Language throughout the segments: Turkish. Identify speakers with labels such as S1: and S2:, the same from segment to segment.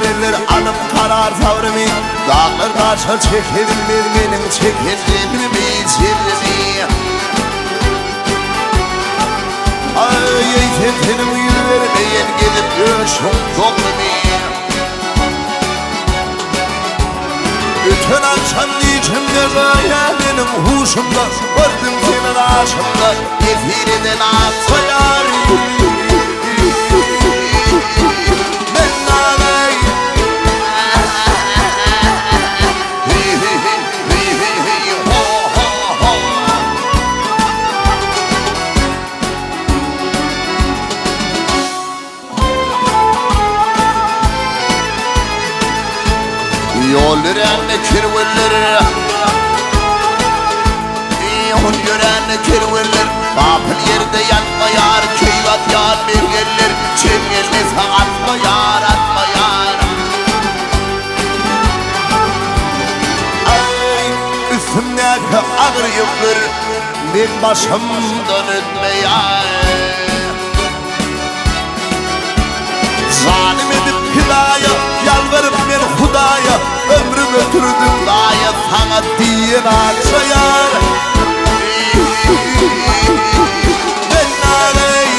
S1: verirler alıp karar tavrımı. Dağlar taşar çekebilir benim çekebilimi çirimi. Ay tenteni uyur vermeyen gelip göğüşüm dolmumu. Bütün akşam içimde gaya benim huşumda. Vardım senin aşımda getiriden atsayar. Ben ağabey yol yürenne kirveller, yol yürenne kirveller. Kapıl yerde yatmayar, kıyvat yar mergeller. Çengeliniz atmayar, atmayar. Ay üstümdeki ağır yükler ben başımdan ötmeyar. Zalim edip hidaya, yalvarıp ben Hudaya. Ömrüm ötürdüm daya sana diyen akşayar. Ben ağabey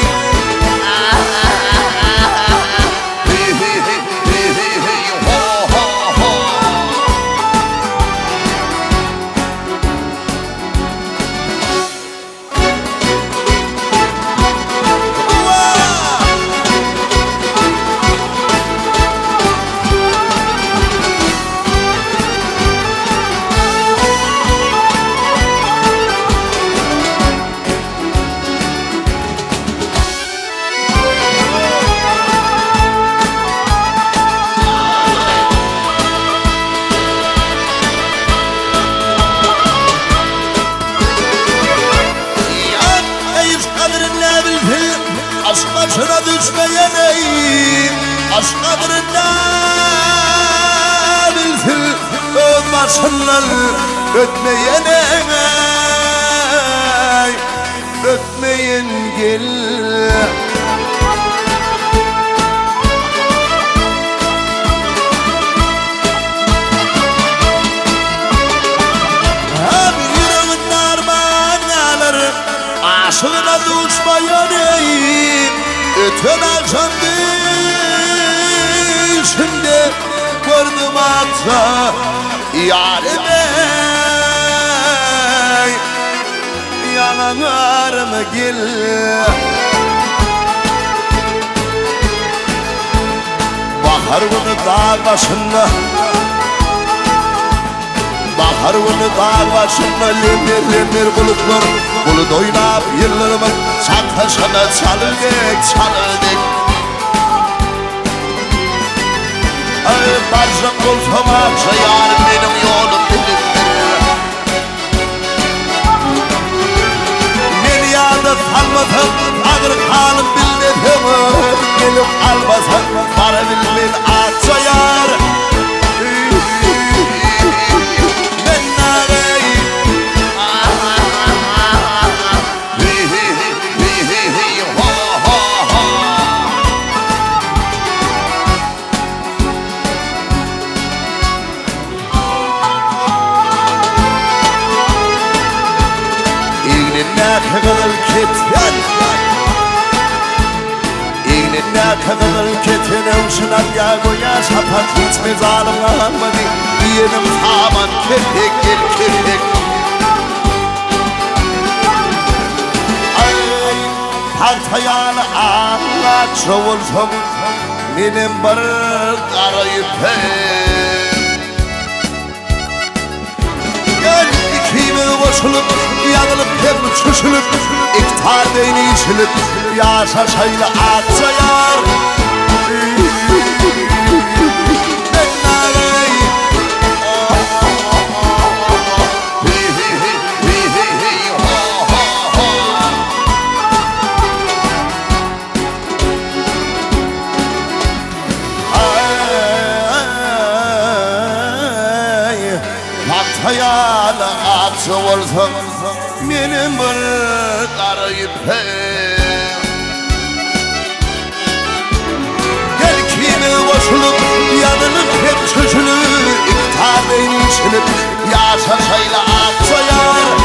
S1: aşk başına düşmeyeneyim. Aşk kadrında bilsin ön başından ötmeyeney. Ötmeyen gel. Yüreğin armağanları aşığına düşmeyeneyim. Öten akşam düşümde gördüm hatta yarime. Yanar mı gel? Bahar günü dağ başında, bahar günü dağ başında lember lember bulutlar. Bulut oynap yıllarımın çantaşına çalırdık, çalırdık. Ay barcam koltuğuma çayar benim yolum bilindir. Beni yağda salmasan ağır halim bilmedim. Gelip almasan para bilmeyin açayar. Ben ağabey ne kadar keten, ne kadar keten uçunan yagoya şapat hiç mezarım almadı. Diyelim taban köpek gel köpek. Ay partayana ağla çoğulsam benim barır karayı pek. Gel ikimiz boşulup yanılıp hep çüşülüp İktar değini içilip yaşa şayla atsayar. Ben ağabey Partayana atı olsam benim bir karayı pek. Gel kimi boşulup hep çözülür İktidar değişilip yaşasayla aksayar